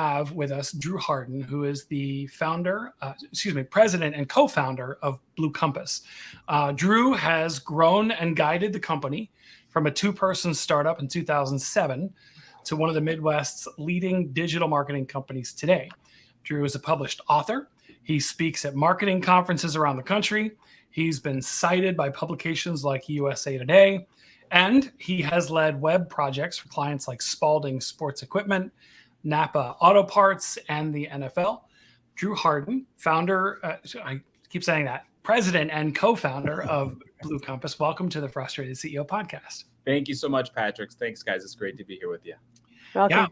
have with us Drew Harden, who is the president and co-founder of Blue Compass. Drew has grown and guided the company from a two-person startup in 2007 to one of the Midwest's leading digital marketing companies today. Drew is a published author. He speaks at marketing conferences around the country. He's been cited by publications like USA Today, and he has led web projects for clients like Spalding Sports Equipment, Napa Auto Parts, and the NFL. Drew Harden, I keep saying that, president and co-founder of Blue Compass. Welcome to the Frustrated CEO podcast. Thank you so much, Patrick. Thanks, guys. It's great to be here with you. Welcome. Yeah.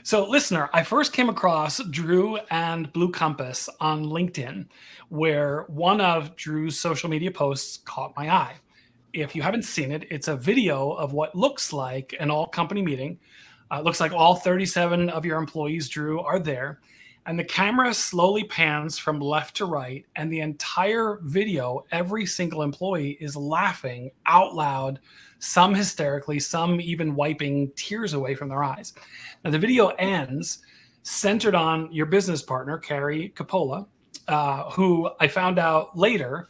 So, listener, I first came across Drew and Blue Compass on LinkedIn, where one of Drew's social media posts caught my eye. If you haven't seen it, it's a video of what looks like an all-company meeting. Looks like all 37 of your employees, Drew, are there. And the camera slowly pans from left to right. And the entire video, every single employee is laughing out loud, some hysterically, some even wiping tears away from their eyes. Now, the video ends centered on your business partner, Carrie Coppola, who I found out later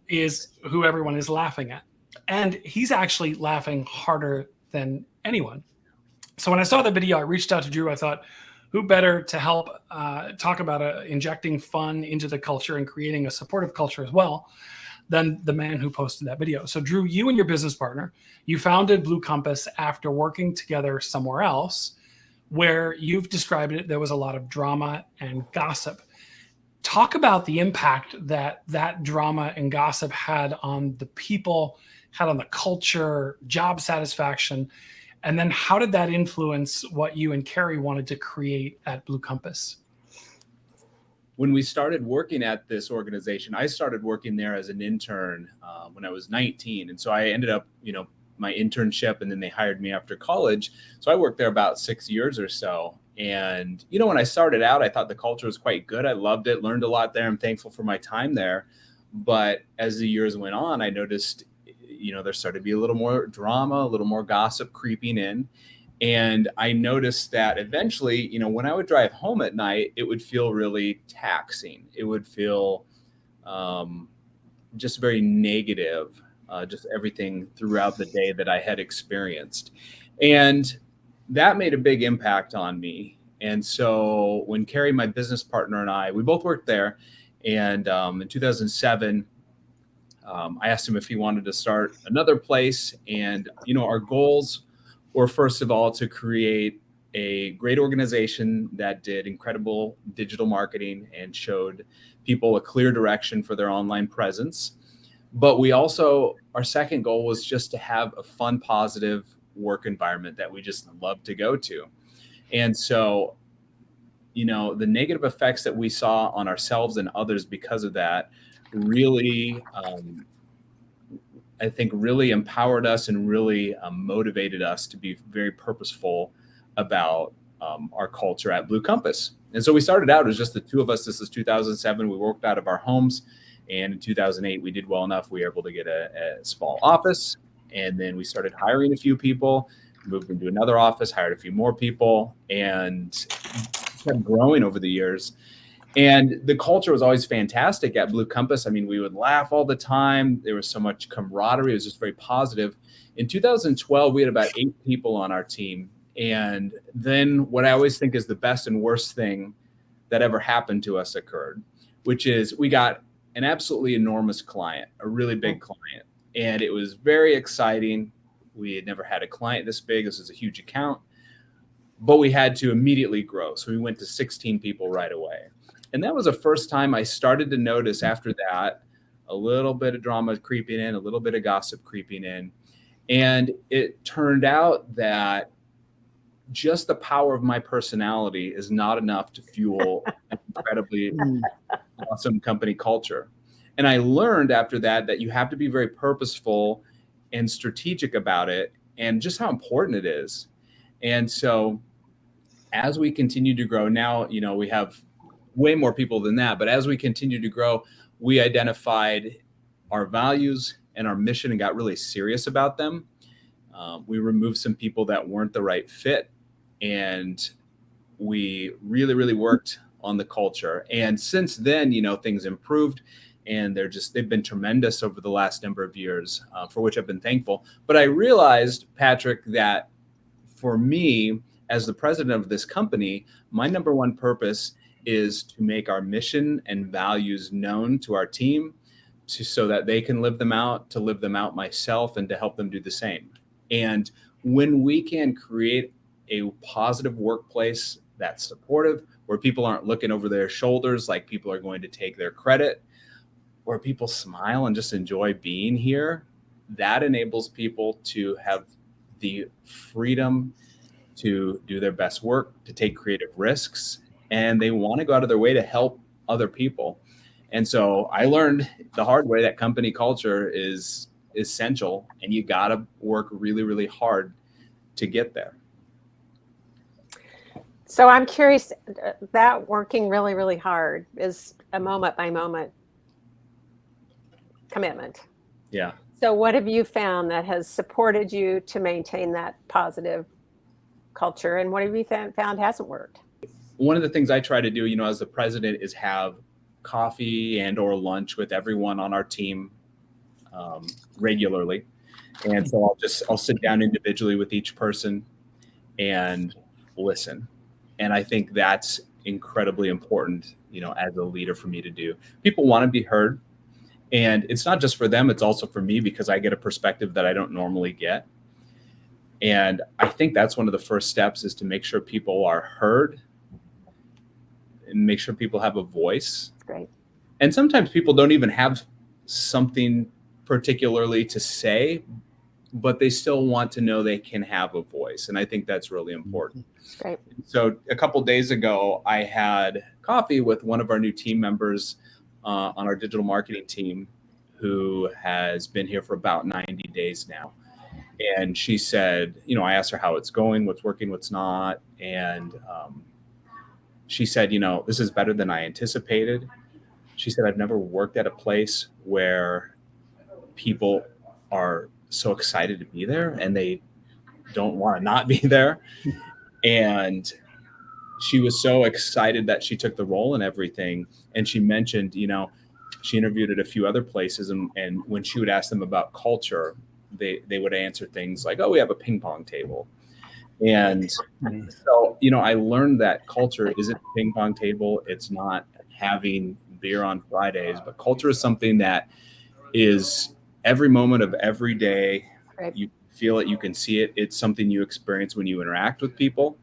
is who everyone is laughing at. And he's actually laughing harder than anyone. So when I saw the video, I reached out to Drew. I thought, who better to help talk about injecting fun into the culture and creating a supportive culture as well than the man who posted that video. So Drew, you and your business partner, you founded Blue Compass after working together somewhere else where you've described it, there was a lot of drama and gossip. Talk about the impact that drama and gossip had on the people, had on the culture, job satisfaction, and then how did that influence what you and Carrie wanted to create at Blue Compass? When we started working at this organization, I started working there as an intern when I was 19. And so I ended up, my internship, and then they hired me after college. So I worked there about 6 years or so. And, when I started out, I thought the culture was quite good. I loved it, learned a lot there. I'm thankful for my time there. But as the years went on, I noticed, there started to be a little more drama, a little more gossip creeping in. And I noticed that eventually, when I would drive home at night, it would feel really taxing. It would feel just very negative, just everything throughout the day that I had experienced. And that made a big impact on me. And so when Carrie, my business partner, and we both worked there. And in 2007, I asked him if he wanted to start another place. And, our goals were, first of all, to create a great organization that did incredible digital marketing and showed people a clear direction for their online presence. But we also, our second goal was just to have a fun, positive work environment that we just love to go to. And so, the negative effects that we saw on ourselves and others because of that really, I think, really empowered us and really motivated us to be very purposeful about our culture at Blue Compass. And so we started out as just the two of us. This is 2007. We worked out of our homes. And in 2008, we did well enough. We were able to get a small office. And then we started hiring a few people, moved into another office, hired a few more people, and kept growing over the years. And the culture was always fantastic at Blue Compass. I mean, we would laugh all the time. There was so much camaraderie. It was just very positive. In 2012, we had about 8 people on our team. And then what I always think is the best and worst thing that ever happened to us occurred, which is we got an absolutely enormous client, a really big client. And it was very exciting. We had never had a client this big. This was a huge account. But we had to immediately grow. So we went to 16 people right away. And that was the first time I started to notice after that a little bit of drama creeping in, a little bit of gossip creeping in. And it turned out that just the power of my personality is not enough to fuel an incredibly awesome company culture. And I learned after that you have to be very purposeful and strategic about it and just how important it is. And so as we continue to grow now, we have way more people than that. But as we continue to grow, we identified our values and our mission and got really serious about them. We removed some people that weren't the right fit. And we really worked on the culture. And since then, things improved, and they've been tremendous over the last number of years, for which I've been thankful. But I realized, Patrick, that for me, as the president of this company, my number one purpose is to make our mission and values known to our team, so that they can live them out, to live them out myself, and to help them do the same. And when we can create a positive workplace that's supportive, where people aren't looking over their shoulders like people are going to take their credit, where people smile and just enjoy being here, that enables people to have the freedom to do their best work, to take creative risks, and they want to go out of their way to help other people. And so I learned the hard way that company culture is essential, and you got to work really hard to get there. So I'm curious, that working really hard is a moment by moment commitment. Yeah. So what have you found that has supported you to maintain that positive culture, and what have you found hasn't worked? One of the things I try to do, as the president, is have coffee and or lunch with everyone on our team regularly. And so I'll sit down individually with each person and listen. And I think that's incredibly important, as a leader, for me to do. People want to be heard. And it's not just for them, it's also for me, because I get a perspective that I don't normally get. And I think that's one of the first steps, is to make sure people are heard and make sure people have a voice. Great. And sometimes people don't even have something particularly to say, but they still want to know they can have a voice. And I think that's really important. Great. So a couple of days ago, I had coffee with one of our new team members on our digital marketing team, who has been here for about 90 days now. And she said, I asked her how it's going, what's working, what's not. And she said, this is better than I anticipated. She said, I've never worked at a place where people are so excited to be there and they don't want to not be there. And she was so excited that she took the role and everything. And she mentioned, she interviewed at a few other places. And when she would ask them about culture, they would answer things like, oh, we have a ping pong table. And so, I learned that culture isn't a ping pong table. It's not having beer on Fridays, but culture is something that is every moment of every day. Right. You feel it, you can see it. It's something you experience when you interact with people.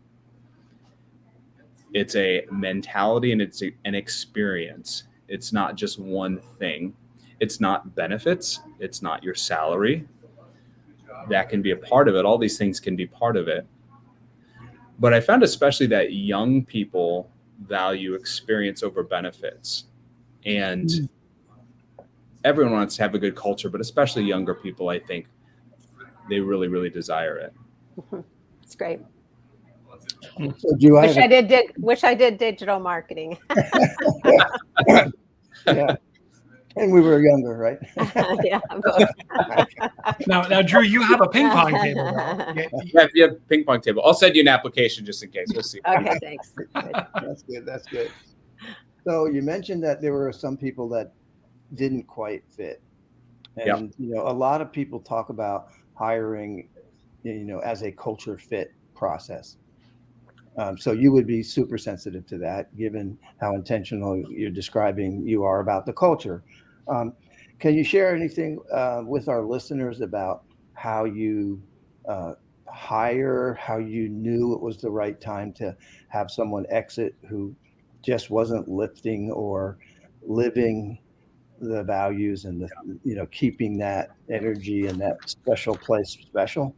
It's a mentality, and it's an experience. It's not just one thing. It's not benefits. It's not your salary. That can be a part of it. All these things can be part of it. But I found especially that young people value experience over benefits. And everyone wants to have a good culture, but especially younger people, I think they really desire it. It's great. So do Wish I did digital marketing. Yeah. And we were younger, right? Yeah, both. Now, Drew, you have a ping pong table, though. Yeah, if you have a ping pong table, I'll send you an application just in case. We'll see. Okay, thanks. Good. That's good. So you mentioned that there were some people that didn't quite fit. And, a lot of people talk about hiring, as a culture fit process. So you would be super sensitive to that, given how intentional you're describing you are about the culture. Can you share anything with our listeners about how you hire, how you knew it was the right time to have someone exit who just wasn't lifting or living the values and keeping that energy and that special place special?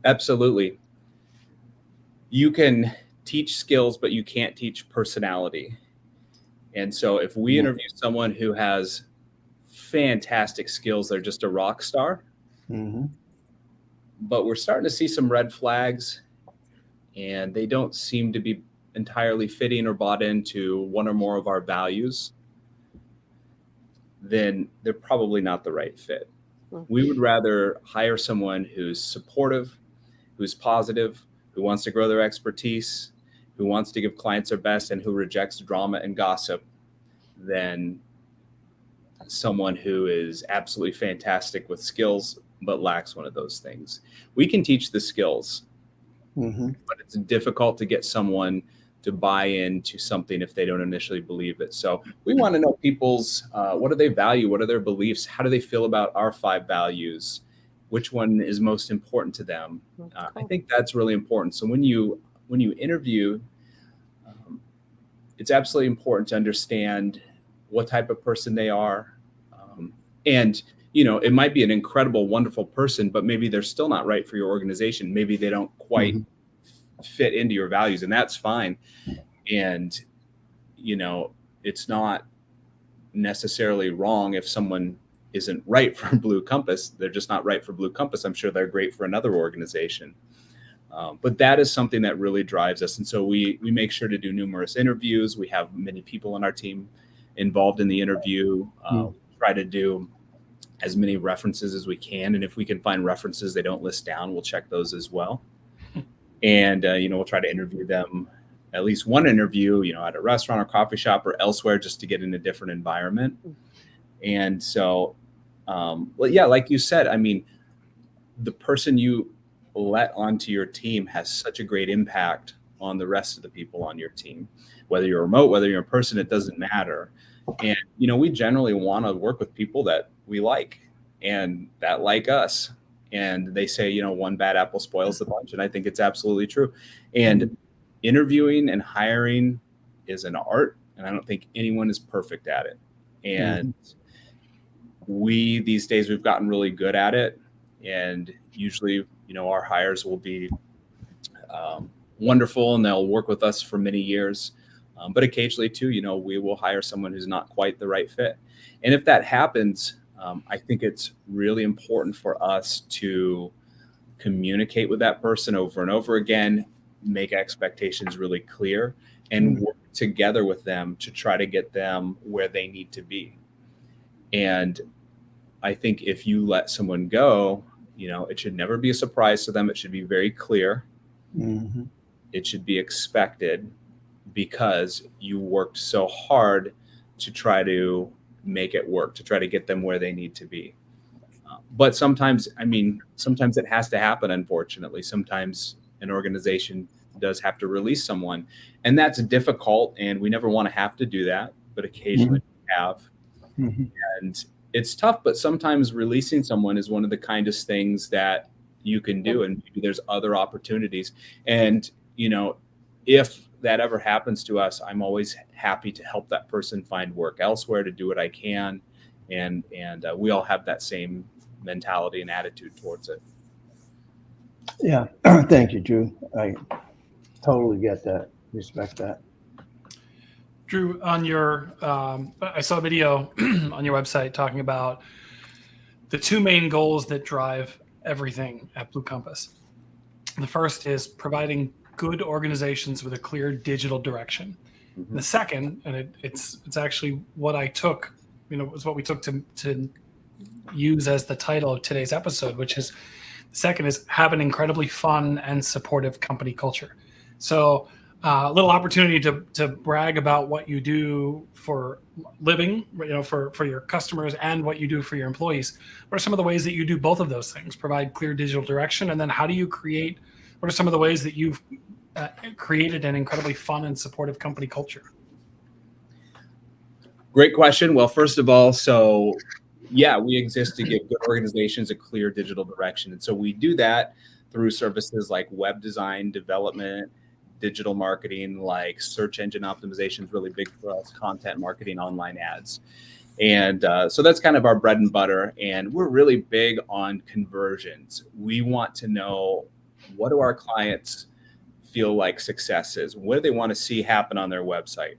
Absolutely. You can teach skills, but you can't teach personality. And so if we interview someone who has fantastic skills, they're just a rock star, but we're starting to see some red flags, and they don't seem to be entirely fitting or bought into one or more of our values, then they're probably not the right fit. We would rather hire someone who's supportive, who's positive, who wants to grow their expertise, who wants to give clients their best, and who rejects drama and gossip than someone who is absolutely fantastic with skills but lacks one of those things. We can teach the skills, but it's difficult to get someone to buy into something if they don't initially believe it. So we want to know people's, what do they value? What are their beliefs? How do they feel about our 5 values? Which one is most important to them? I think that's really important. So when you interview, it's absolutely important to understand what type of person they are. And, it might be an incredible, wonderful person, but maybe they're still not right for your organization. Maybe they don't quite fit into your values, and that's fine. And, it's not necessarily wrong if someone isn't right for Blue Compass. They're just not right for Blue Compass. I'm sure they're great for another organization. But that is something that really drives us. And so we make sure to do numerous interviews. We have many people on our team involved in the interview. Try to do as many references as we can. And if we can find references they don't list down, we'll check those as well. And, we'll try to interview them, at least one interview, at a restaurant or coffee shop or elsewhere, just to get in a different environment. And so, like you said, the person you let onto your team has such a great impact on the rest of the people on your team. Whether you're remote, whether you're in person, it doesn't matter. And, we generally want to work with people that we like and that like us. And they say, one bad apple spoils the bunch. And I think it's absolutely true. And interviewing and hiring is an art. And I don't think anyone is perfect at it. And these days, we've gotten really good at it. And usually, our hires will be wonderful and they'll work with us for many years. But occasionally too, we will hire someone who's not quite the right fit. And if that happens, I think it's really important for us to communicate with that person over and over again, make expectations really clear, and work together with them to try to get them where they need to be. And I think if you let someone go, it should never be a surprise to them. It should be very clear. It should be expected, because you worked so hard to try to make it work, to try to get them where they need to be. But sometimes it has to happen, unfortunately. Sometimes an organization does have to release someone, and that's difficult, and we never want to have to do that, but occasionally we have. And it's tough, but sometimes releasing someone is one of the kindest things that you can do, and maybe there's other opportunities. And, if that ever happens to us, I'm always happy to help that person find work elsewhere, to do what I can. And we all have that same mentality and attitude towards it. Yeah. Thank you, Drew. I totally get that. Respect that. Drew, on your, I saw a video on your website talking about the 2 main goals that drive everything at Blue Compass. The first is providing good organizations with a clear digital direction. And the second, and it's actually what I took, was what we took to use as the title of today's episode, which is, the second is have an incredibly fun and supportive company culture. So a little opportunity to brag about what you do for living, for your customers, and what you do for your employees. What are some of the ways that you do both of those things? Provide clear digital direction, and then how do you create? What are some of the ways that you've created an incredibly fun and supportive company culture? Great question. Well, first of all, we exist to give good organizations a clear digital direction. And so we do that through services like web design, development, digital marketing, like search engine optimization is really big for us, content marketing, online ads. And so that's kind of our bread and butter. And we're really big on conversions. We want to know, what do our clients feel like success is? What do they want to see happen on their website?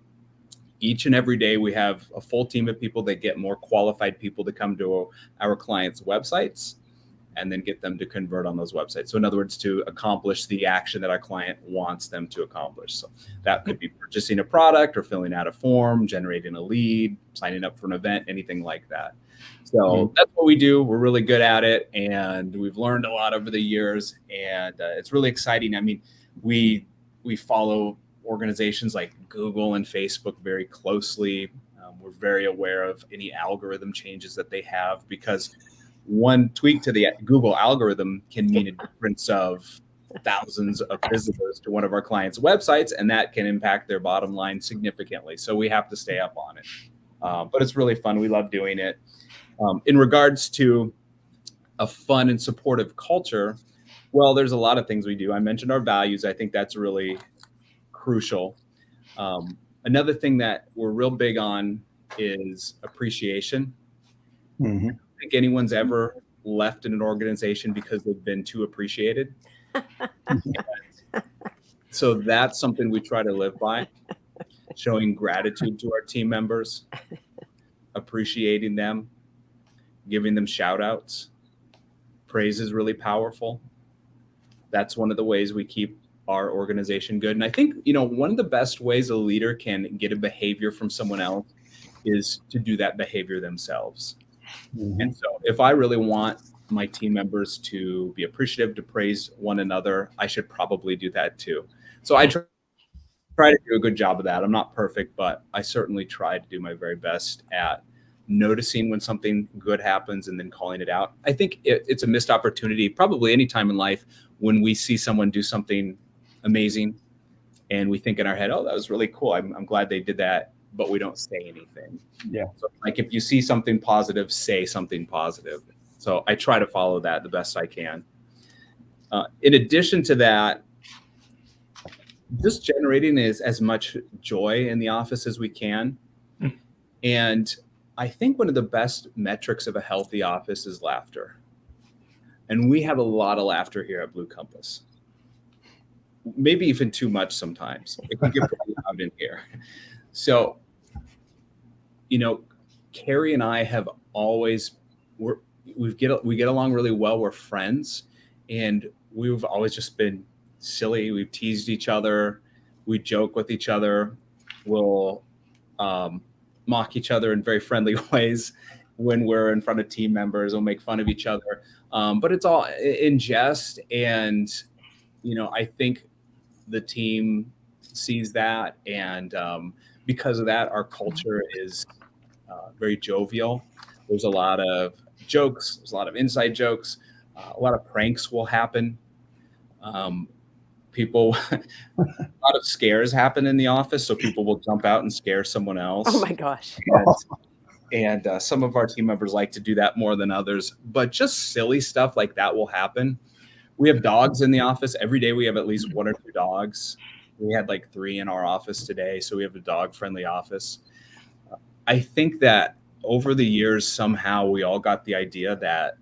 Each and every day, we have a full team of people that get more qualified people to come to our clients' websites and then get them to convert on those websites. So in other words, to accomplish the action that our client wants them to accomplish. So that could be purchasing a product or filling out a form, generating a lead, signing up for an event, anything like that. So that's what we do. We're really good at it, and we've learned a lot over the years, and it's really exciting. I mean, We follow organizations like Google and Facebook very closely. We're very aware of any algorithm changes that they have, because one tweak to the Google algorithm can mean a difference of thousands of visitors to one of our clients' websites, and that can impact their bottom line significantly. So we have to stay up on it. But it's really fun. We love doing it. In regards to a fun and supportive culture, well, there's a lot of things we do. I mentioned our values. I think that's really crucial. Another thing that we're real big on is appreciation. Mm-hmm. I don't think anyone's ever left in an organization because they've been too appreciated. So that's something we try to live by, showing gratitude to our team members, appreciating them, giving them shout outs. Praise is really powerful. That's one of the ways we keep our organization good. And I think, one of the best ways a leader can get a behavior from someone else is to do that behavior themselves. Mm-hmm. And so if I really want my team members to be appreciative, to praise one another, I should probably do that too. So I try to do a good job of that. I'm not perfect, but I certainly try to do my very best at noticing when something good happens and then calling it out. I think it's a missed opportunity probably any time in life when we see someone do something amazing and we think in our head, oh, that was really cool. I'm glad they did that, but we don't say anything. Yeah. So like if you see something positive, say something positive. So I try to follow that the best I can. In addition to that, just generating as much joy in the office as we can. And I think one of the best metrics of a healthy office is laughter. And we have a lot of laughter here at Blue Compass. Maybe even too much sometimes. It can get pretty loud in here. So, Carrie and I have always, we get along really well. We're friends, and we've always just been silly. We've teased each other. We joke with each other. We'll mock each other in very friendly ways when we're in front of team members. We'll make fun of each other. But it's all in jest. And, I think the team sees that. And because of that, our culture is very jovial. There's a lot of jokes. There's a lot of inside jokes. A lot of pranks will happen. A lot of scares happen in the office. So people will jump out and scare someone else. Oh my gosh. And some of our team members like to do that more than others, but just silly stuff like that will happen. We have dogs in the office. Every day we have at least 1 or 2 dogs. We had like 3 in our office today. So we have a dog friendly office. I think that over the years, somehow we all got the idea that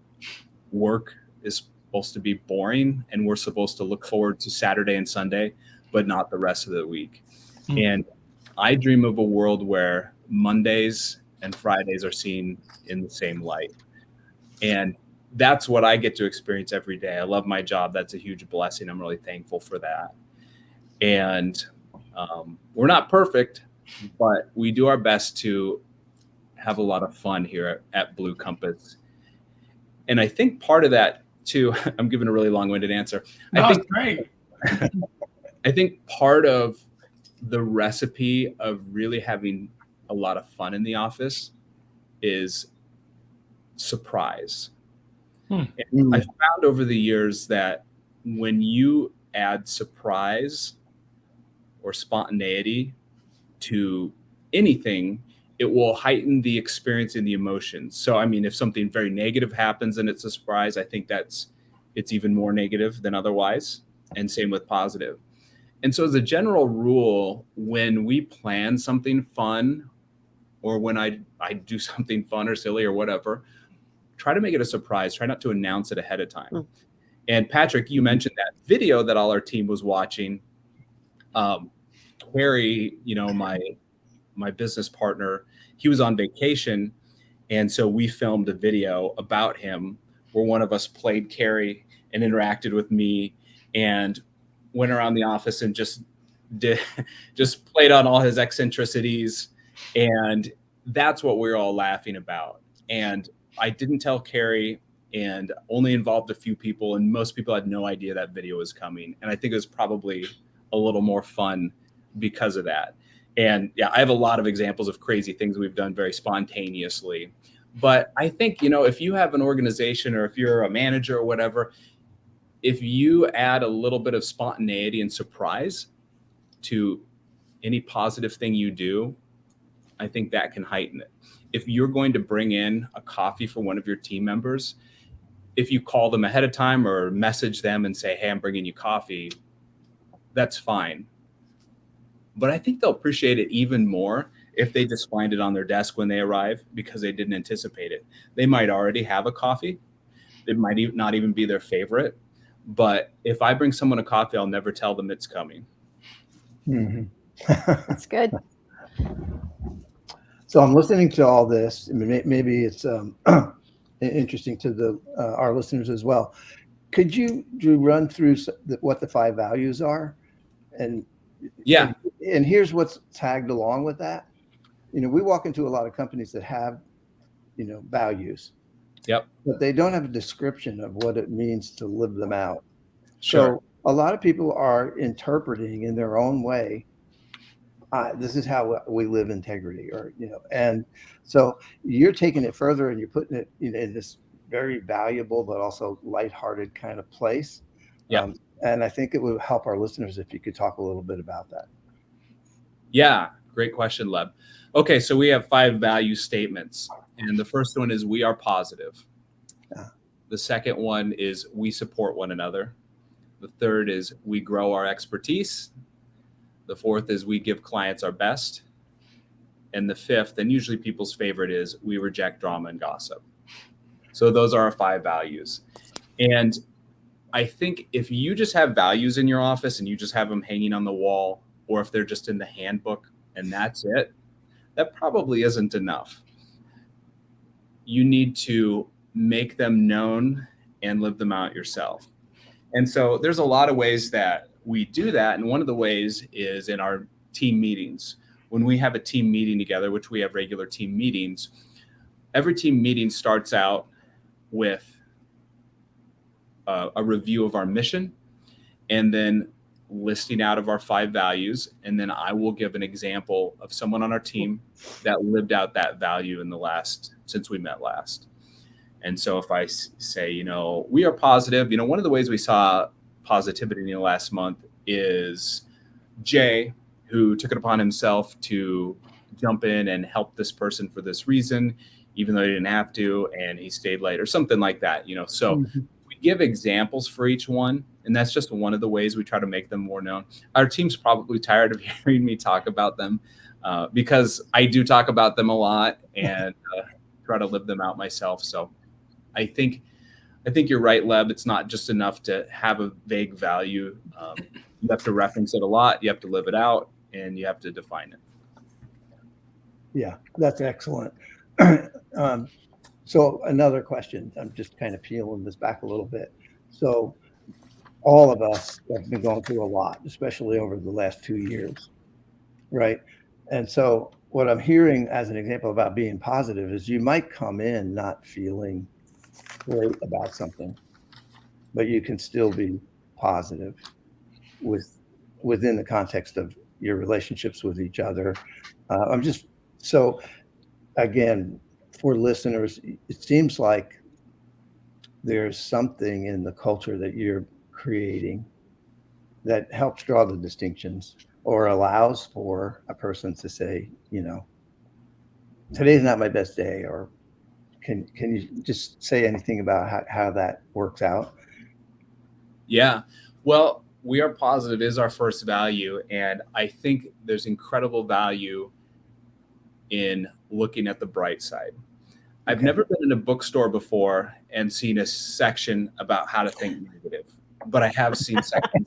work is supposed to be boring and we're supposed to look forward to Saturday and Sunday, but not the rest of the week. Mm-hmm. And I dream of a world where Mondays and Fridays are seen in the same light. And that's what I get to experience every day. I love my job. That's a huge blessing. I'm really thankful for that. And we're not perfect, but we do our best to have a lot of fun here at Blue Compass. And I think part of that too, I'm giving a really long-winded answer. No, it's great. I think part of the recipe of really having a lot of fun in the office is surprise. I found over the years that when you add surprise or spontaneity to anything, it will heighten the experience and the emotions. So, I mean, if something very negative happens and it's a surprise, I think it's even more negative than otherwise. And same with positive. And so as a general rule, when we plan something fun or when I do something fun or silly or whatever, try to make it a surprise. Try not to announce it ahead of time. And Patrick, you mentioned that video that all our team was watching. Carrie, my business partner, he was on vacation. And so we filmed a video about him where one of us played Carrie and interacted with me and went around the office and just played on all his eccentricities. And that's what we're all laughing about. And I didn't tell Carrie and only involved a few people, and most people had no idea that video was coming. And I think it was probably a little more fun because of that. And yeah, I have a lot of examples of crazy things we've done very spontaneously. But I think, if you have an organization or if you're a manager or whatever, if you add a little bit of spontaneity and surprise to any positive thing you do, I think that can heighten it. If you're going to bring in a coffee for one of your team members, if you call them ahead of time or message them and say, hey, I'm bringing you coffee, that's fine. But I think they'll appreciate it even more if they just find it on their desk when they arrive because they didn't anticipate it. They might already have a coffee. It might not even be their favorite. But if I bring someone a coffee, I'll never tell them it's coming. Mm-hmm. That's good. So I'm listening to all this. Maybe it's interesting to our listeners as well. Could you, Drew, run through what the 5 values are? And here's what's tagged along with that. We walk into a lot of companies that have, values. Yep. But they don't have a description of what it means to live them out. Sure. So a lot of people are interpreting in their own way. This is how we live integrity, and so you're taking it further and you're putting it in this very valuable but also lighthearted kind of place. Yeah. And I think it would help our listeners if you could talk a little bit about that. Yeah, great question, Leb. Okay, so we have 5 value statements. And the first one is we are positive. Yeah. The second one is we support one another. The third is we grow our expertise. The fourth is we give clients our best. And the fifth, and usually people's favorite, is we reject drama and gossip. So those are our 5 values. And I think if you just have values in your office and you just have them hanging on the wall, or if they're just in the handbook and that's it, that probably isn't enough. You need to make them known and live them out yourself. And so there's a lot of ways that we do that. And one of the ways is in our team meetings. When we have a team meeting together, which we have regular team meetings, every team meeting starts out with a review of our mission and then listing out of our 5 values. And then I will give an example of someone on our team that lived out that value since we met last. And so if I say, we are positive, one of the ways we saw positivity in the last month is Jay, who took it upon himself to jump in and help this person for this reason, even though he didn't have to, and he stayed late or something like that, So we give examples for each one. And that's just one of the ways we try to make them more known. Our team's probably tired of hearing me talk about them because I do talk about them a lot and try to live them out myself. So I think you're right, Leb. It's not just enough to have a vague value. You have to reference it a lot. You have to live it out, and you have to define it. Yeah, that's excellent. So another question. I'm just kind of peeling this back a little bit. So all of us have been going through a lot, especially over the last 2 years, right? And so what I'm hearing as an example about being positive is you might come in not feeling great about something, but you can still be positive within the context of your relationships with each other. So again, for listeners, it seems like there's something in the culture that you're creating that helps draw the distinctions or allows for a person to say, today's not my best day, or can you just say anything about how that works out? Yeah, well, we are positive is our first value. And I think there's incredible value in looking at the bright side. I've never been in a bookstore before and seen a section about how to think negative, but I have seen sections.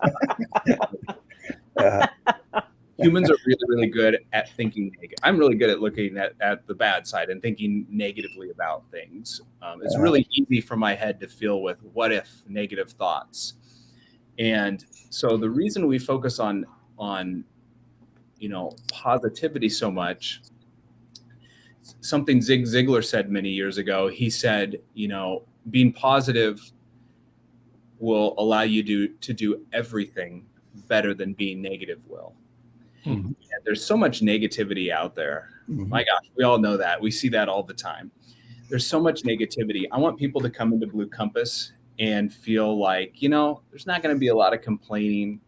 Humans are really, really good at thinking negative. I'm really good at looking at the bad side and thinking negatively about things. It's really easy for my head to fill with what if negative thoughts. And so the reason we focus on positivity so much, something Zig Ziglar said many years ago, he said, being positive will allow you to do everything better than being negative will. Mhm. And there's so much negativity out there. Mhm. My gosh, we all know that. We see that all the time. There's so much negativity. I want people to come into Blue Compass and feel like, there's not going to be a lot of complaining,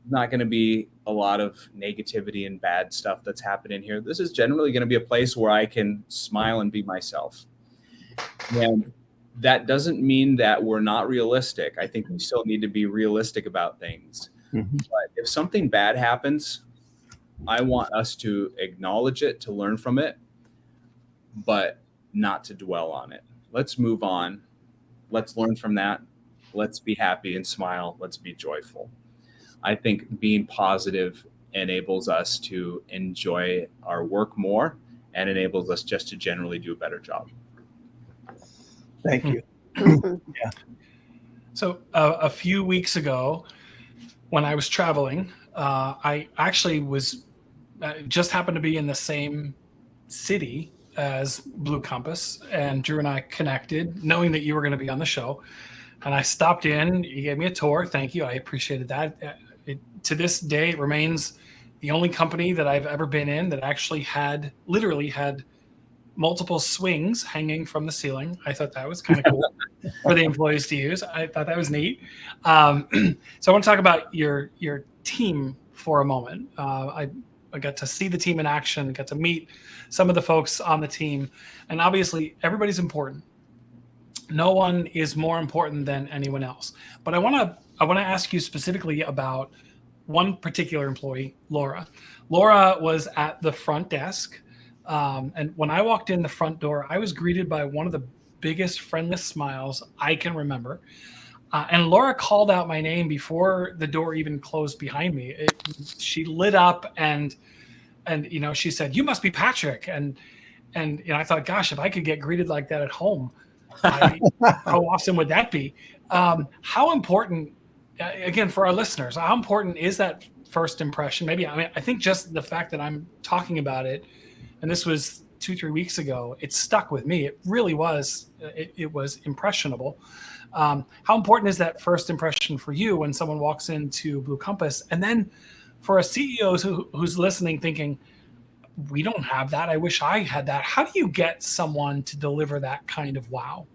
not going to be a lot of negativity and bad stuff that's happening here. This is generally going to be a place where I can smile and be myself. And that doesn't mean that we're not realistic. I think we still need to be realistic about things. Mhm. But if something bad happens, I want us to acknowledge it, to learn from it, but not to dwell on it. Let's move on. Let's learn from that. Let's be happy and smile. Let's be joyful. I think being positive enables us to enjoy our work more and enables us just to generally do a better job. Thank you. Mhm. So a few weeks ago, when I was traveling, I actually was just happened to be in the same city as Blue Compass, and Drew and I connected, knowing that you were going to be on the show. And I stopped in. You gave me a tour. Thank you. I appreciated that. To this day, it remains the only company that I've ever been in that actually literally had multiple swings hanging from the ceiling. I thought that was kind of cool for the employees to use. I thought that was neat. So I want to talk about your team for a moment. I got to see the team in action, got to meet some of the folks on the team, and obviously everybody's important. No one is more important than anyone else. But I want to ask you specifically about one particular employee, Laura. Laura was at the front desk. And when I walked in the front door, I was greeted by one of the biggest, friendliest smiles I can remember. And Laura called out my name before the door even closed behind me. She lit up and she said, "You must be Patrick." And I thought, gosh, if I could get greeted like that at home, how awesome would that be? How important, again, for our listeners, how important is that first impression? I think just the fact that I'm talking about it, and this was 2-3 weeks ago, it stuck with me. It really was. It was impressionable. How important is that first impression for you when someone walks into Blue Compass? And then for a CEO who's listening, thinking, we don't have that. I wish I had that. How do you get someone to deliver that kind of wow?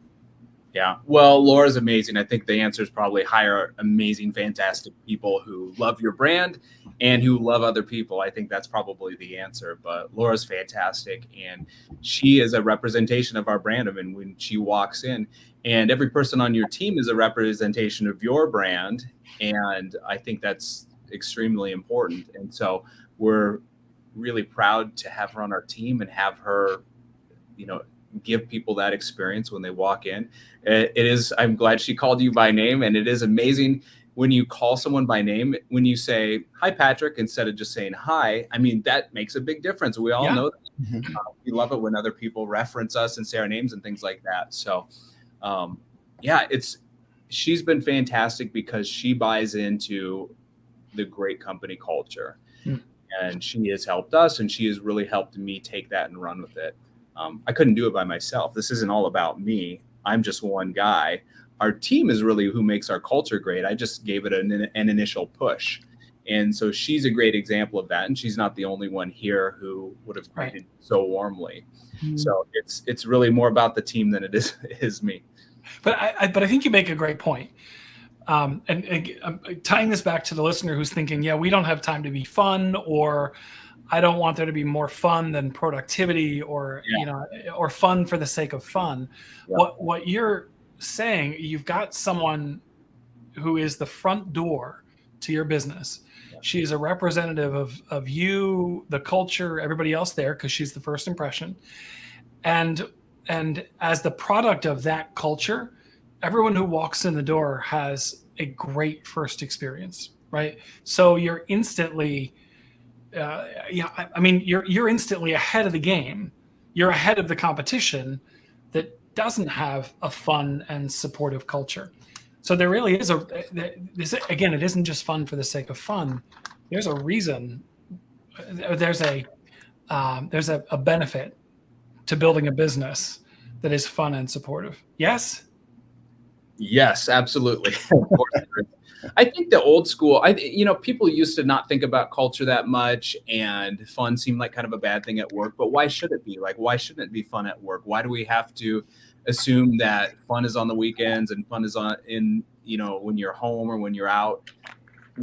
Yeah. Well, Laura's amazing. I think the answer is probably hire amazing, fantastic people who love your brand and who love other people. I think that's probably the answer. But Laura's fantastic, and she is a representation of our brand. I mean, when she walks in, and every person on your team is a representation of your brand. And I think that's extremely important. And so we're really proud to have her on our team and have her, give people that experience when they walk in. I'm glad she called you by name, and it is amazing when you call someone by name, when you say, "Hi, Patrick," instead of just saying hi. I mean, that makes a big difference. We all know that. Mhm. We love it when other people reference us and say our names and things like that. So, she's been fantastic because she buys into the great company culture. And she has helped us, and she has really helped me take that and run with it. I couldn't do it by myself. This isn't all about me. I'm just one guy. Our team is really who makes our culture great. I just gave it an initial push. And so she's a great example of that. And she's not the only one here who would have greeted so warmly. Mhm. So it's really more about the team than it is me. But I think you make a great point. And I'm tying this back to the listener who's thinking, yeah, we don't have time to be fun, or I don't want there to be more fun than productivity, or or fun for the sake of fun. Yeah. What you're saying, you've got someone who is the front door to your business. Yeah. She's a representative of you, the culture, everybody else there, because she's the first impression. And as the product of that culture, everyone who walks in the door has a great first experience, right? So you're instantly, you're instantly ahead of the game. You're ahead of the competition that doesn't have a fun and supportive culture. So there really is again, it isn't just fun for the sake of fun. There's a reason. There's a benefit to building a business that is fun and supportive. Yes? Yes, absolutely. Of course there is. I think the old school, people used to not think about culture that much, and fun seemed like kind of a bad thing at work. But why should it be? Like, why shouldn't it be fun at work? Why do we have to assume that fun is on the weekends and fun is when you're home or when you're out?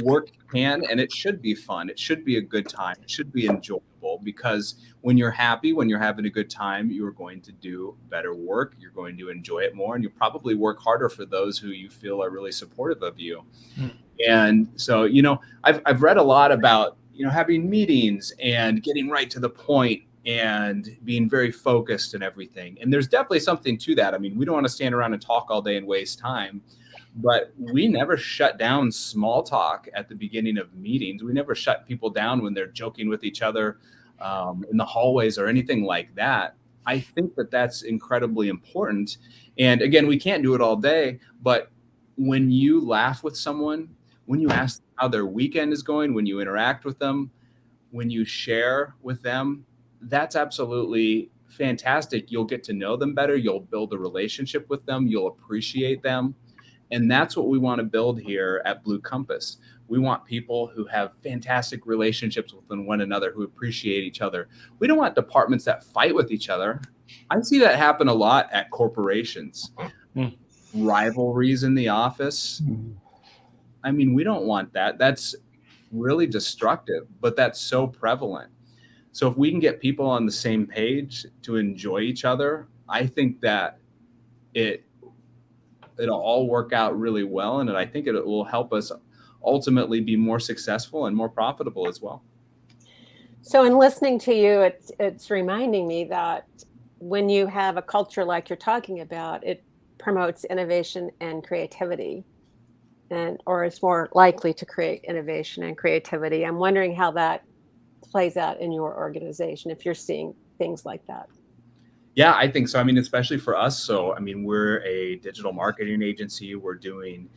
Work can and it should be fun. It should be a good time. It should be enjoyable, because when you're happy, when you're having a good time, you're going to do better work. You're going to enjoy it more, and you probably work harder for those who you feel are really supportive of you. And so, I've read a lot about, having meetings and getting right to the point and being very focused and everything. And there's definitely something to that. I mean, we don't want to stand around and talk all day and waste time. But we never shut down small talk at the beginning of meetings. We never shut people down when they're joking with each other in the hallways or anything like that. I think that that's incredibly important. And again, we can't do it all day, but when you laugh with someone, when you ask them how their weekend is going, when you interact with them, when you share with them, that's absolutely fantastic. You'll get to know them better. You'll build a relationship with them. You'll appreciate them. And that's what we want to build here at Blue Compass. We want people who have fantastic relationships with one another, who appreciate each other. We don't want departments that fight with each other. I see that happen a lot at corporations. Rivalries in the office. I mean, we don't want that. That's really destructive, but that's so prevalent. So if we can get people on the same page to enjoy each other, I think that it'll all work out really well, and I think it will help us ultimately be more successful and more profitable as well. So in listening to you, it's reminding me that when you have a culture like you're talking about, it promotes innovation and creativity, or it's more likely to create innovation and creativity. I'm wondering how that plays out in your organization, if you're seeing things like that. Yeah, I think so. I mean, especially for us. So, I mean, we're a digital marketing agency. We're doing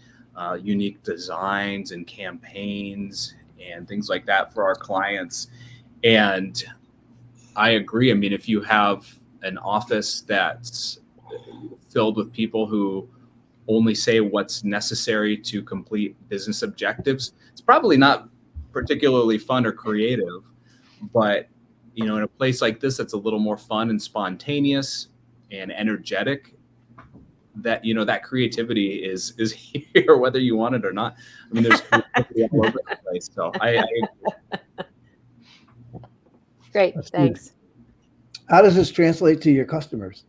unique designs and campaigns and things like that for our clients. And I agree. I mean, if you have an office that's filled with people who only say what's necessary to complete business objectives, it's probably not particularly fun or creative. But in a place like this that's a little more fun and spontaneous and energetic, that that creativity is here whether you want it or not. I mean, there's creativity all over the place. So I Great, thanks. How does this translate to your customers,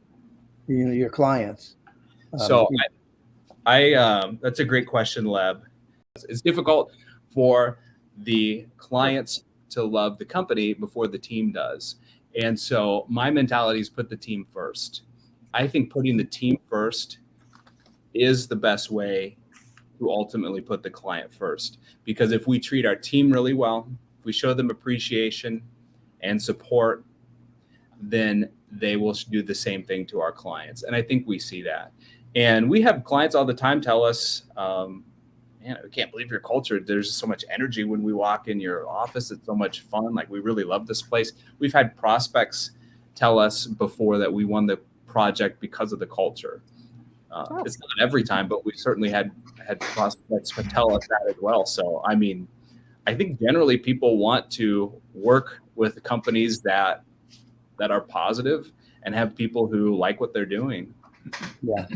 your clients? So I that's a great question, Leb. It's difficult for the clients to love the company before the team does. And so my mentality is put the team first. I think putting the team first is the best way to ultimately put the client first. Because if we treat our team really well, if we show them appreciation and support, then they will do the same thing to our clients. And I think we see that. And we have clients all the time tell us, man, I can't believe your culture. There's so much energy when we walk in your office. It's so much fun. Like, we really love this place. We've had prospects tell us before that we won the project because of the culture. It's not every time, but we certainly had prospects tell us that as well. So, I mean, I think generally people want to work with companies that are positive and have people who like what they're doing. Yeah.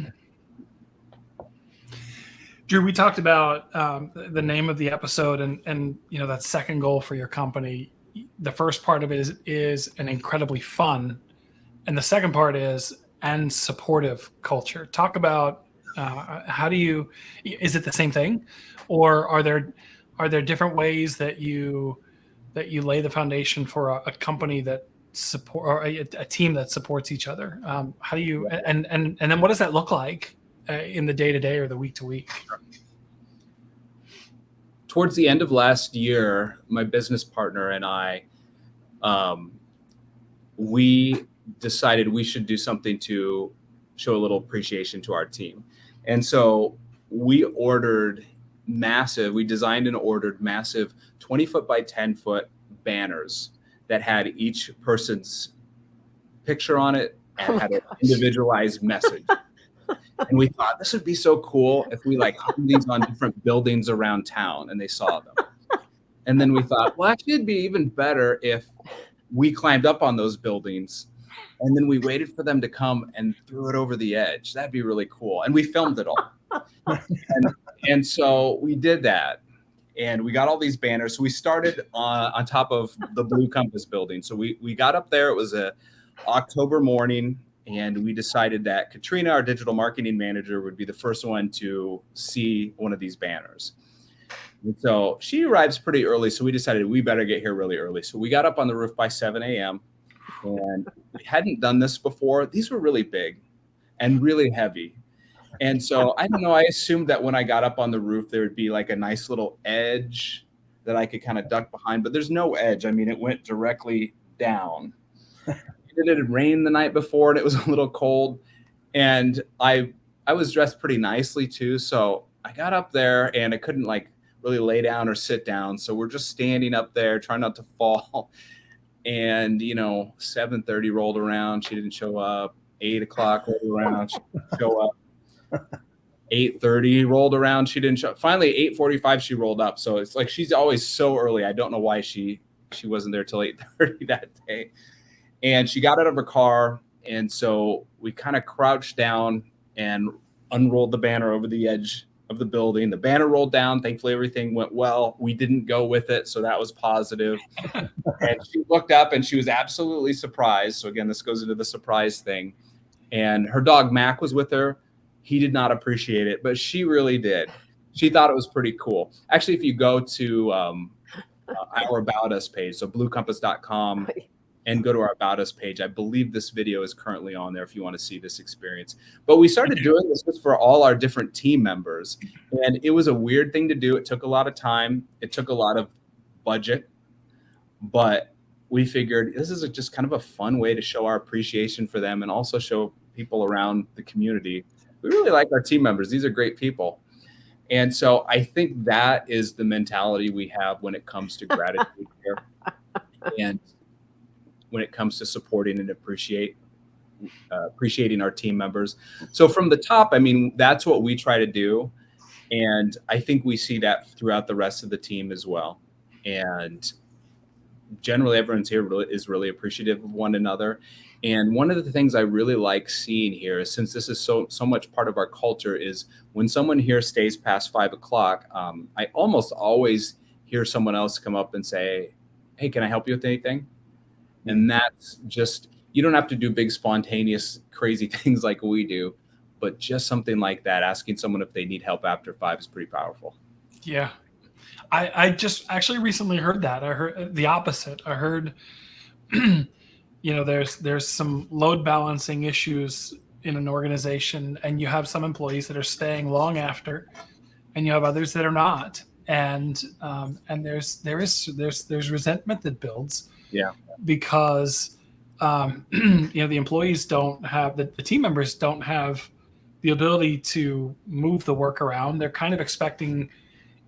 Drew, we talked about the name of the episode and that second goal for your company. The first part of it is an incredibly fun, and the second part is and supportive culture. Talk about is it the same thing, or are there different ways that you lay the foundation for a company that support, or a team that supports each other? How do you and then what does that look like in the day-to-day or the week-to-week? Towards the end of last year, my business partner and I, we decided we should do something to show a little appreciation to our team. And so we designed and ordered massive 20-foot by 10-foot banners that had each person's picture on it and had an individualized message. And we thought this would be so cool if we like hung these on different buildings around town and they saw them. And then we thought, well, actually, it'd be even better if we climbed up on those buildings and then we waited for them to come and threw it over the edge. That'd be really cool. And we filmed it all. and so we did that. And we got all these banners. So we started on top of the Blue Compass building. So we got up there. It was a October morning. And we decided that Katrina, our digital marketing manager, would be the first one to see one of these banners. And so she arrives pretty early. So we decided we better get here really early. So we got up on the roof by 7 a.m. and we hadn't done this before. These were really big and really heavy. And so I don't know, I assumed that when I got up on the roof, there would be like a nice little edge that I could kind of duck behind, but there's no edge. I mean, it went directly down. It had rained the night before and it was a little cold. And I was dressed pretty nicely too. So I got up there and I couldn't like really lay down or sit down. So we're just standing up there trying not to fall. And, 7:30 rolled around. She didn't show up. 8 o'clock rolled around. She didn't show up. 8:30 rolled around. She didn't show up. Finally, 8:45 she rolled up. So it's like she's always so early. I don't know why she wasn't there till 8:30 that day. And she got out of her car. And so we kind of crouched down and unrolled the banner over the edge of the building. The banner rolled down. Thankfully, everything went well. We didn't go with it. So that was positive. And she looked up and she was absolutely surprised. So again, this goes into the surprise thing. And her dog, Mac, was with her. He did not appreciate it, but she really did. She thought it was pretty cool. Actually, if you go to our About Us page, so bluecompass.com, and go to our About Us page, I believe this video is currently on there if you want to see this experience. But we started doing this for all our different team members. And it was a weird thing to do. It took a lot of time. It took a lot of budget. But we figured this is just kind of a fun way to show our appreciation for them and also show people around the community. We really like our team members. These are great people. And so I think that is the mentality we have when it comes to gratitude here. And when it comes to supporting and appreciating our team members. So from the top, I mean, that's what we try to do. And I think we see that throughout the rest of the team as well. And generally everyone's here is really appreciative of one another. And one of the things I really like seeing here is, since this is so much part of our culture, is when someone here stays past 5 o'clock, I almost always hear someone else come up and say, hey, can I help you with anything? And that's just, you don't have to do big, spontaneous, crazy things like we do, but just something like that, asking someone if they need help after 5 is pretty powerful. Yeah. I just actually recently heard that. I heard the opposite. I heard, there's some load balancing issues in an organization, and you have some employees that are staying long after, and you have others that are not. And there's resentment that builds. Yeah. Because the employees don't have the team members don't have the ability to move the work around. They're kind of expecting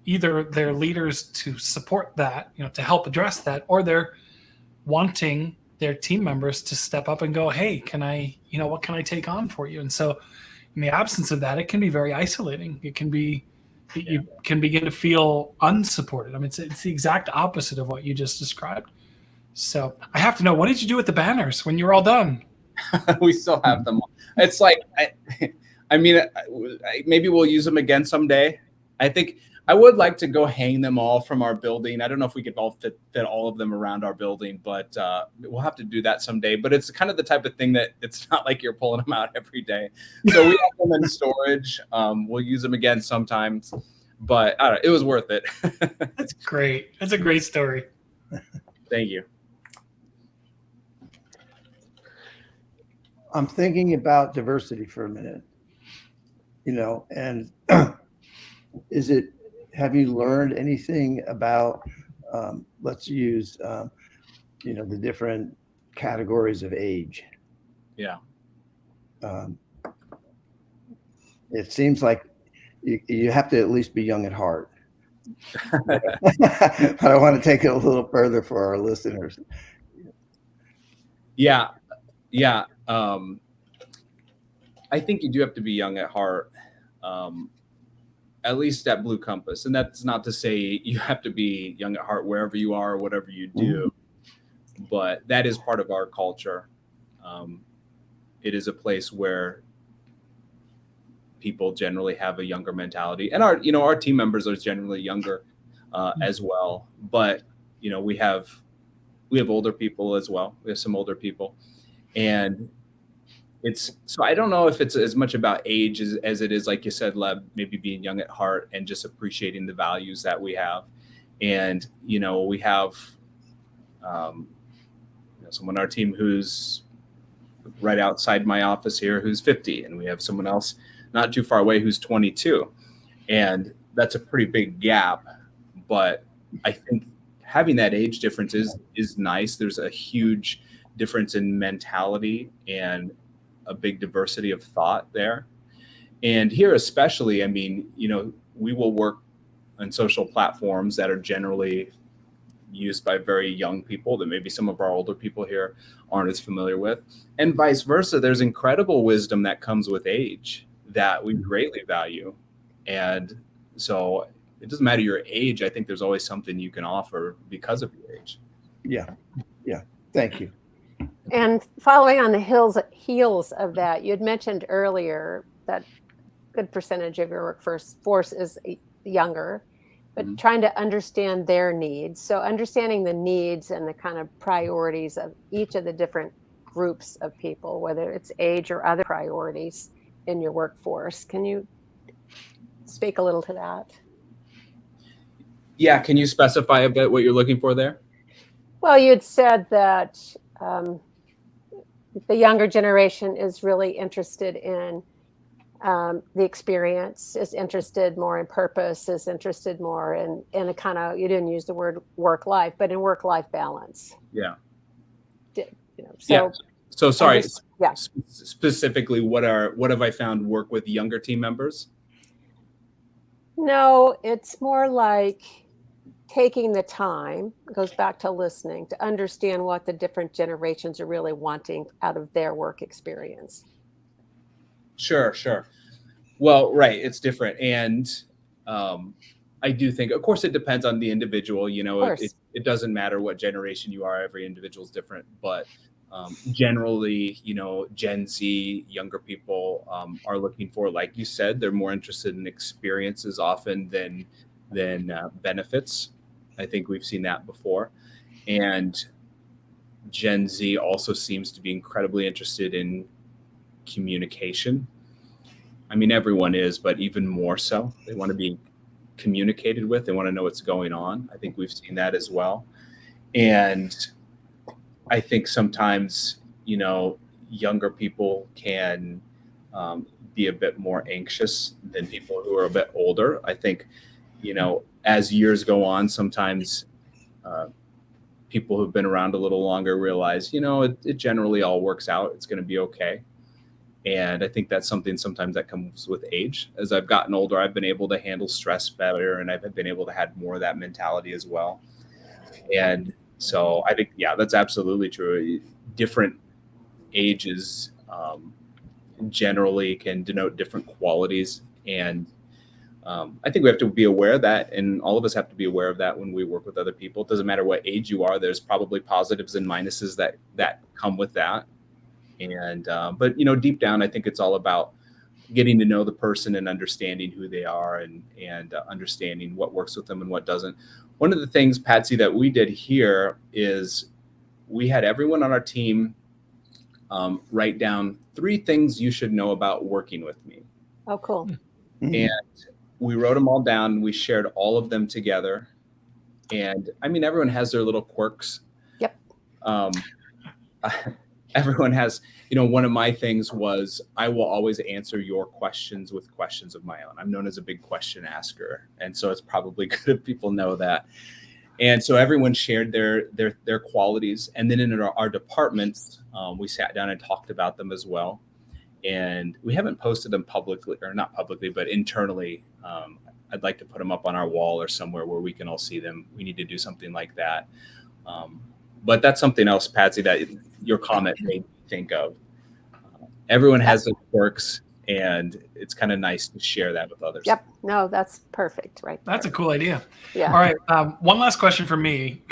either their leaders to support that, to help address that, or they're wanting their team members to step up and go, hey, what can I take on for you? And so in the absence of that, it can be very isolating. It can be, you can begin to feel unsupported. I mean, it's the exact opposite of what you just described. So I have to know, what did you do with the banners when you were all done? We still have them. It's like, I mean, maybe we'll use them again someday. I think I would like to go hang them all from our building. I don't know if we could all fit all of them around our building, but we'll have to do that someday. But it's kind of the type of thing that it's not like you're pulling them out every day. So we have them in storage. We'll use them again sometimes, but I don't know, it was worth it. That's great. That's a great story. Thank you. I'm thinking about diversity for a minute, and have you learned anything about, let's use, the different categories of age? Yeah. It seems like you have to at least be young at heart. But I want to take it a little further for our listeners. Yeah. I think you do have to be young at heart, at least at Blue Compass. And that's not to say you have to be young at heart wherever you are or whatever you do, but that is part of our culture. It is a place where people generally have a younger mentality, and our team members are generally younger as well. But we have older people as well. We have some older people, and so I don't know if it's as much about age as it is, like you said, Leb, maybe being young at heart and just appreciating the values that we have. And we have someone on our team who's right outside my office here who's 50, and we have someone else not too far away who's 22, and that's a pretty big gap. But I think having that age difference is nice. There's a huge difference in mentality and a big diversity of thought there. And here especially, I mean, we will work on social platforms that are generally used by very young people that maybe some of our older people here aren't as familiar with, and vice versa. There's incredible wisdom that comes with age that we greatly value. And so it doesn't matter your age. I think there's always something you can offer because of your age. Yeah. Thank you. And following on the heels of that, you had mentioned earlier that good percentage of your workforce is younger, but trying to understand their needs. So understanding the needs and the kind of priorities of each of the different groups of people, whether it's age or other priorities in your workforce. Can you speak a little to that? Yeah, can you specify a bit what you're looking for there? Well, you had said that the younger generation is really interested in the experience, is interested more in purpose, is interested more in a kind of, you didn't use the word work-life, but in work-life balance. Yeah. So, yeah. So sorry, yeah. Specifically, what have I found work with younger team members? No, it's more like taking the time, it goes back to listening, to understand what the different generations are really wanting out of their work experience. Sure. Well, right, it's different. And I do think, of course, it depends on the individual. It doesn't matter what generation you are. Every individual is different. But generally, Gen Z, younger people are looking for, like you said, they're more interested in experiences often than benefits. I think we've seen that before. And Gen Z also seems to be incredibly interested in communication. I mean, everyone is, but even more so. They want to be communicated with. They want to know what's going on. I think we've seen that as well. And I think sometimes, younger people can be a bit more anxious than people who are a bit older. I think, as years go on, sometimes people who've been around a little longer realize, it generally all works out. It's going to be okay. And I think that's something sometimes that comes with age. As I've gotten older, I've been able to handle stress better, and I've been able to have more of that mentality as well. And so I think, yeah, that's absolutely true. Different ages generally can denote different qualities. And I think we have to be aware of that, and all of us have to be aware of that when we work with other people. It doesn't matter what age you are. There's probably positives and minuses that come with that. And but deep down, I think it's all about getting to know the person and understanding who they are, and understanding what works with them and what doesn't. One of the things, Patsy, that we did here is we had everyone on our team write down 3 things you should know about working with me. Oh, cool. And we wrote them all down. We shared all of them together. And I mean, everyone has their little quirks. Yep. Everyone has, one of my things was I will always answer your questions with questions of my own. I'm known as a big question asker. And so it's probably good if people know that. And so everyone shared their qualities. And then in our departments, we sat down and talked about them as well. And we haven't posted them publicly, or not publicly, but internally. I'd like to put them up on our wall or somewhere where we can all see them. We need to do something like that. But that's something else, Patsy, that your comment made me think of. Everyone has their quirks, And it's kind of nice to share that with others. Yep. No, that's perfect. Right. That's a cool idea. Yeah. All right. One last question for me,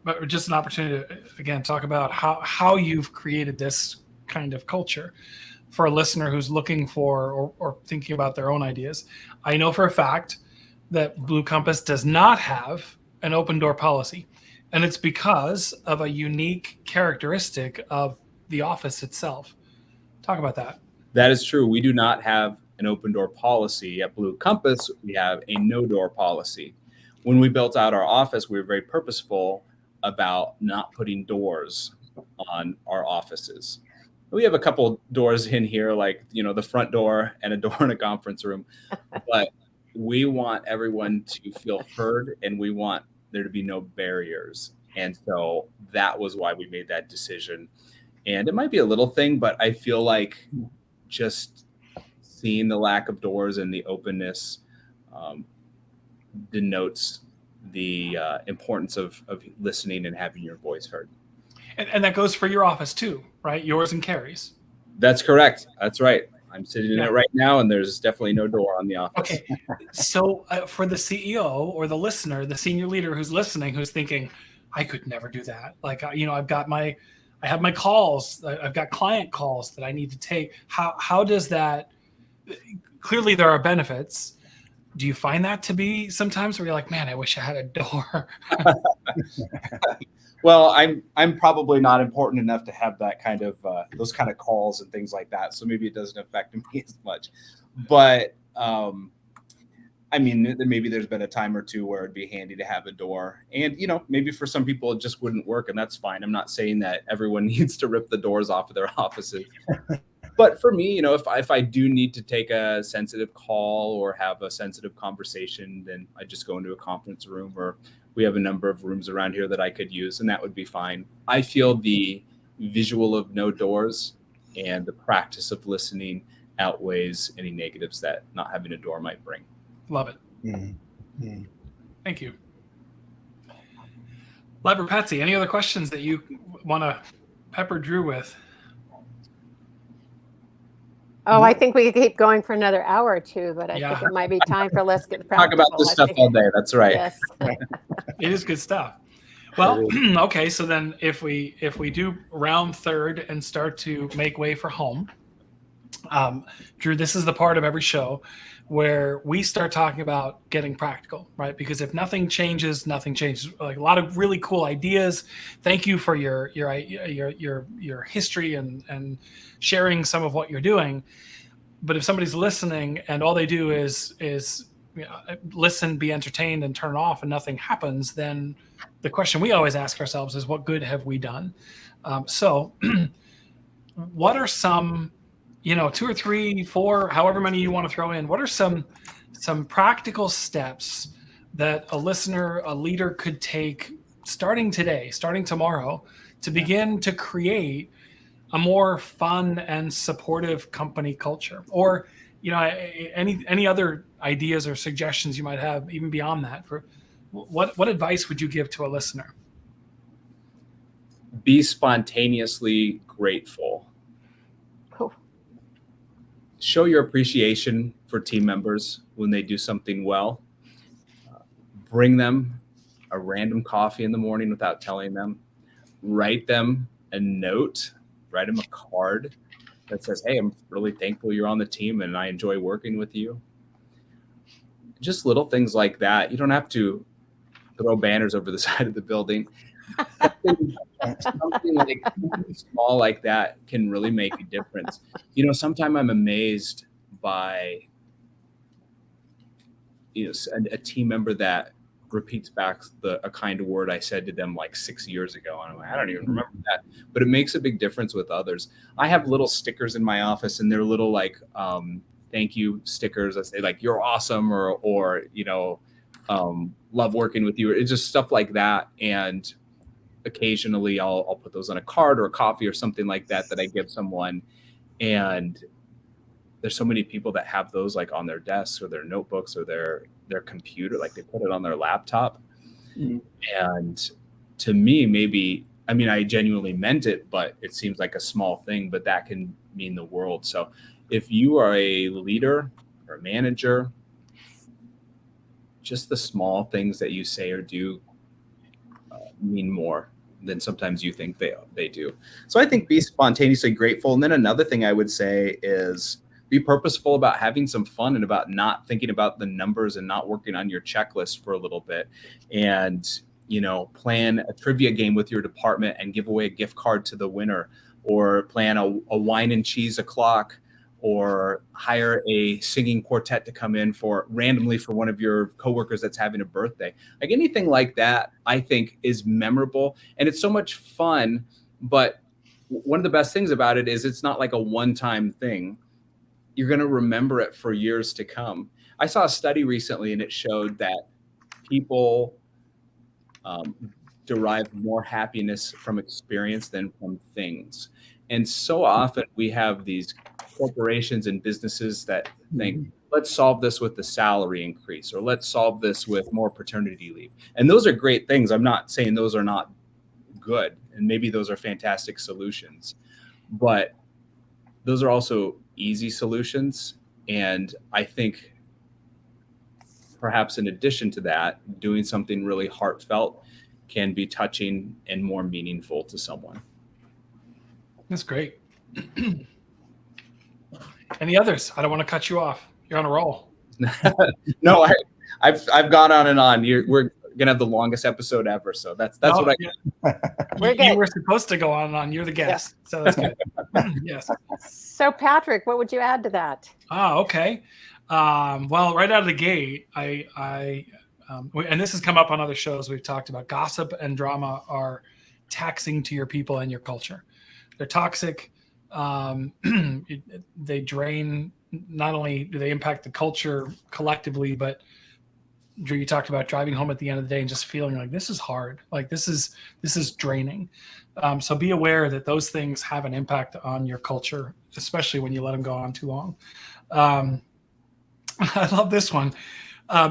but just an opportunity to, again, talk about how you've created this kind of culture for a listener who's looking for or thinking about their own ideas. I know for a fact that Blue Compass does not have an open door policy, and it's because of a unique characteristic of the office itself. Talk about that. That is true. We do not have an open door policy at Blue Compass. We have a no door policy. When we built out our office, we were very purposeful about not putting doors on our offices. We have a couple doors in here, like, the front door and a door in a conference room, but we want everyone to feel heard, and we want there to be no barriers. And so that was why we made that decision. And it might be a little thing, but I feel like just seeing the lack of doors and the openness denotes the importance of listening and having your voice heard. And that goes for your office too, right? Yours and Carrie's. That's correct. That's right. I'm sitting in it right now, and there's definitely no door on the office. Okay. So for the CEO or the listener, the senior leader who's listening, who's thinking, I could never do that. Like, I have my calls. I've got client calls that I need to take. How does that? Clearly, there are benefits. Do you find that to be sometimes where you're like, man, I wish I had a door? Well, I'm probably not important enough to have that kind of those kind of calls and things like that. So maybe it doesn't affect me as much. But I mean, maybe there's been a time or two where it'd be handy to have a door, and maybe for some people it just wouldn't work, and that's fine. I'm not saying that everyone needs to rip the doors off of their offices. But for me, if I do need to take a sensitive call or have a sensitive conversation, then I just go into a conference room, or we have a number of rooms around here that I could use, and that would be fine. I feel the visual of no doors and the practice of listening outweighs any negatives that not having a door might bring. Love it. Mm-hmm. Thank you. Lev or Patsy, any other questions that you want to pepper Drew with? Oh, I think we could keep going for another hour or two, but I think it might be time for let's get practical. Talk about this stuff all day. That's right. Yes. It is good stuff. Well, okay. So then if we do round third and start to make way for home, Drew, this is the part of every show where we start talking about getting practical, right? Because if nothing changes, nothing changes. Like a lot of really cool ideas. Thank you for your history and sharing some of what you're doing. But if somebody's listening and all they do is listen, be entertained, and turn off, and nothing happens, then the question we always ask ourselves is, what good have we done? So what are some 2 or 3, 4, however many you want to throw in, what are some practical steps that a listener, a leader could take starting today, starting tomorrow, to begin to create a more fun and supportive company culture? Or, any other ideas or suggestions you might have even beyond that? For what advice would you give to a listener? Be spontaneously grateful. Show your appreciation for team members when they do something well. Bring them a random coffee in the morning without telling them. Write them a note, write them a card that says, hey, I'm really thankful you're on the team and I enjoy working with you. Just little things like that. You don't have to throw banners over the side of the building. Something like small like that can really make a difference. Sometimes I'm amazed by a team member that repeats back a kind word I said to them like 6 years ago, and I'm like, I don't even remember that, but it makes a big difference with others. I have little stickers in my office, and they're little like thank you stickers that say like you're awesome, or love working with you. It's just stuff like that. And occasionally I'll put those on a card or a coffee or something like that I give someone. And there's so many people that have those like on their desks or their notebooks or their computer, like they put it on their laptop. Mm-hmm. And to me, I genuinely meant it, but it seems like a small thing, but that can mean the world. So if you are a leader or a manager, just the small things that you say or do mean more than sometimes you think they do. So I think be spontaneously grateful. And then another thing I would say is be purposeful about having some fun and about not thinking about the numbers and not working on your checklist for a little bit. And, plan a trivia game with your department and give away a gift card to the winner, or plan a wine and cheese o'clock, or hire a singing quartet to come in randomly for one of your coworkers that's having a birthday. Like anything like that, I think is memorable and it's so much fun. But one of the best things about it is it's not like a one-time thing. You're going to remember it for years to come. I saw a study recently and it showed that people derive more happiness from experience than from things. And so often we have these corporations and businesses that think, let's solve this with the salary increase, or let's solve this with more paternity leave. And those are great things. I'm not saying those are not good, and maybe those are fantastic solutions, but those are also easy solutions. And I think perhaps in addition to that, doing something really heartfelt can be touching and more meaningful to someone. That's great. Any others? I don't want to cut you off. You're on a roll. No, I've gone on and on. We're gonna have the longest episode ever, so that's what You were supposed to go on and on. You're the guest, so that's good. Yes. So Patrick, what would you add to that? Okay. Well, right out of the gate, and this has come up on other shows we've talked about. Gossip and drama are taxing to your people and your culture. They're toxic. They drain. Not only do they impact the culture collectively, but Drew, you talked about driving home at the end of the day and just feeling like this is hard. Like this is draining. So be aware that those things have an impact on your culture, especially when you let them go on too long. I love this one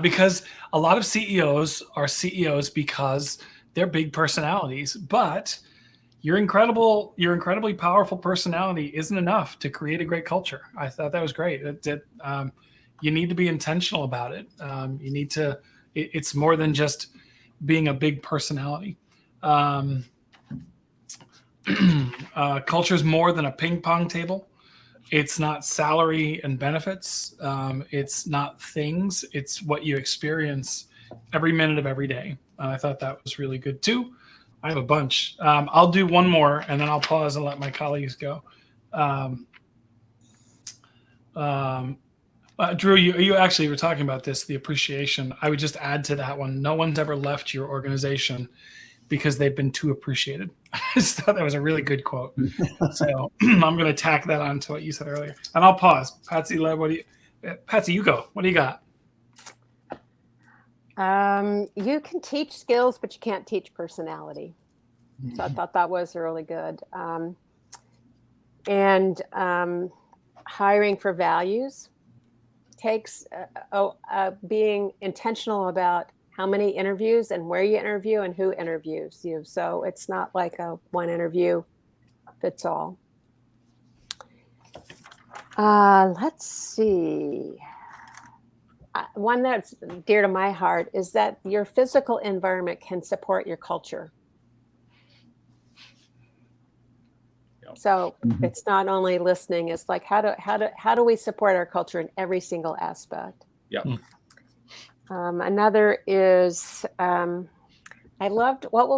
because a lot of CEOs are CEOs because they're big personalities, but your incredibly powerful personality isn't enough to create a great culture. I thought that was great. You need to be intentional about it. You need to. It's more than just being a big personality. Culture is more than a ping pong table. It's not salary and benefits. It's not things. It's what you experience every minute of every day. I thought that was really good too. I have a bunch. I'll do one more and then I'll pause and let my colleagues go. Drew, you actually were talking about this, the appreciation. I would just add to that one. No one's ever left your organization because they've been too appreciated. I just thought that was a really good quote. So I'm going to tack that on to what you said earlier. And I'll pause. Patsy, Patsy, you go. What do you got? You can teach skills, but you can't teach personality. So I thought that was really good. And hiring for values takes being intentional about how many interviews and where you interview and who interviews you. So it's not like a one interview fits all. Let's see. One that's dear to my heart is that your physical environment can support your culture. Yep. So it's not only listening; it's like how do we support our culture in every single aspect? Yep. Another is I loved what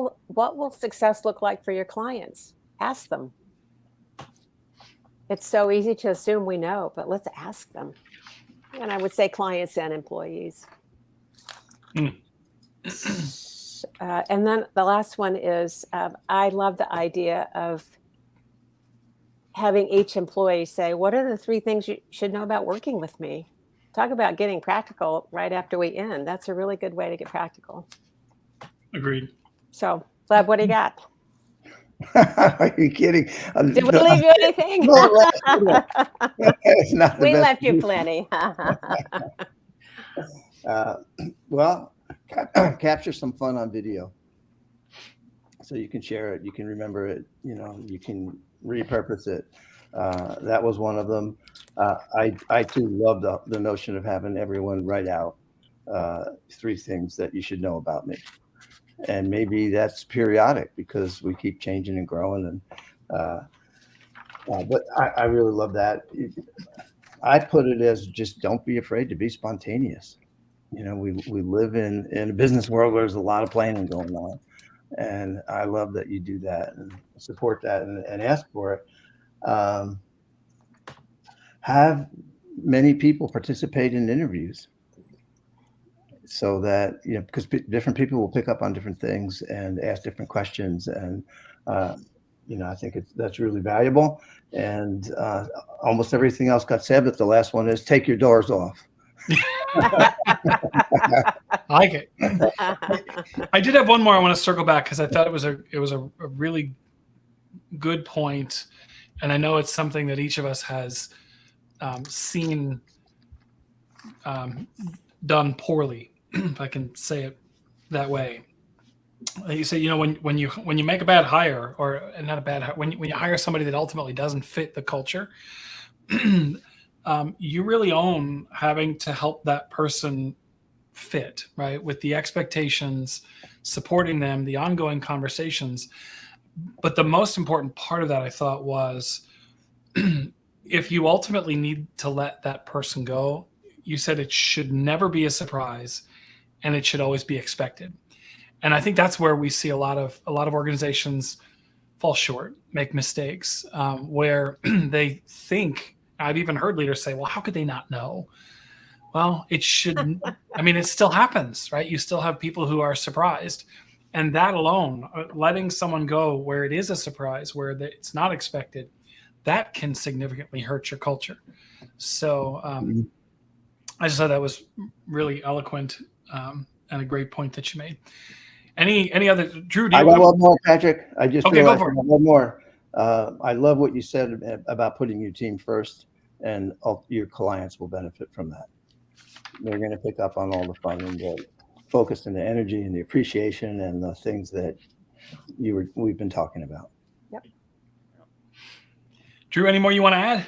will success look like for your clients? Ask them. It's so easy to assume we know, but let's ask them. And I would say clients and employees. And then the last one is I love the idea of having each employee say, what are the 3 things you should know about working with me? Talk about getting practical right after we end. That's a really good way to get practical. Agreed. So, Gleb, what do you got? Are you kidding? Did we leave you anything? We left you plenty. Well, capture some fun on video. so you can share it, you can remember it, you can repurpose it. That was one of them. I too love the notion of having everyone write out 3 things that you should know about me. And maybe that's periodic because we keep changing and growing. But I really love that. I put it as just don't be afraid to be spontaneous. We live in a business world where there's a lot of planning going on. And I love that you do that and support that and ask for it. Have many people participate in interviews so that, because different people will pick up on different things and ask different questions. And, I think that's really valuable. And almost everything else got said, but the last one is take your doors off. I like it. I did have one more I want to circle back because I thought it was a really good point, and I know it's something that each of us has seen done poorly, if I can say it that way. You say, when you make a bad hire, or not a bad when you hire somebody that ultimately doesn't fit the culture, you really own having to help that person fit, right? With the expectations, supporting them, the ongoing conversations. But the most important part of that, I thought, was if you ultimately need to let that person go, you said it should never be a surprise and it should always be expected. And I think that's where we see a lot of organizations fall short, make mistakes, where they think, I've even heard leaders say, well, how could they not know? Well, it should, it still happens, right? You still have people who are surprised. And that alone, letting someone go where it is a surprise, where it's not expected, that can significantly hurt your culture. So I just thought that was really eloquent and a great point that you made. Any other, Drew? I got one more, Patrick. I just realized go for it. One more. I love what you said about putting your team first, and your clients will benefit from that. They're going to pick up on all the fun and the focus and the energy and the appreciation and the things that we've been talking about. Yep. Drew, any more you want to add?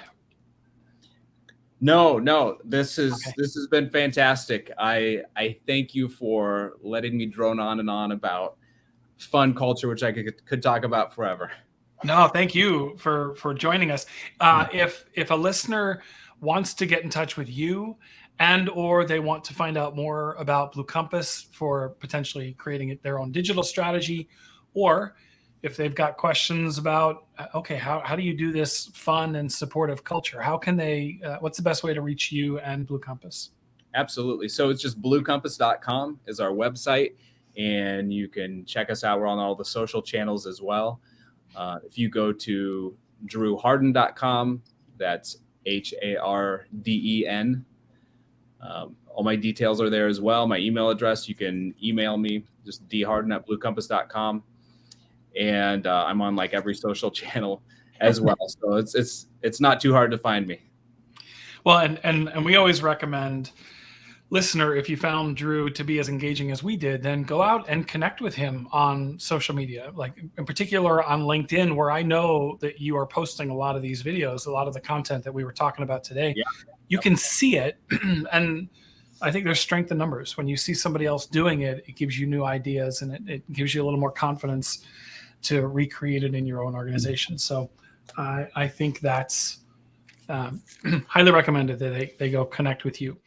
No. This has been fantastic. I thank you for letting me drone on and on about fun culture, which I could talk about forever. No, thank you for joining us. If a listener wants to get in touch with you, and or they want to find out more about Blue Compass for potentially creating their own digital strategy, or if they've got questions about, okay, how do you do this fun and supportive culture? How can they, what's the best way to reach you and Blue Compass? Absolutely. So it's just bluecompass.com is our website, and you can check us out. We're on all the social channels as well. If you go to drewharden.com, that's HARDEN. All my details are there as well. My email address, you can email me, just dharden@bluecompass.com. And I'm on like every social channel as well. So it's not too hard to find me. Well, and we always recommend, listener, if you found Drew to be as engaging as we did, then go out and connect with him on social media, like in particular on LinkedIn, where I know that you are posting a lot of these videos, a lot of the content that we were talking about today. Yeah. You can see it. And I think there's strength in numbers. When you see somebody else doing it, it gives you new ideas, and it gives you a little more confidence to recreate it in your own organization. So I think that's highly recommended that they go connect with you.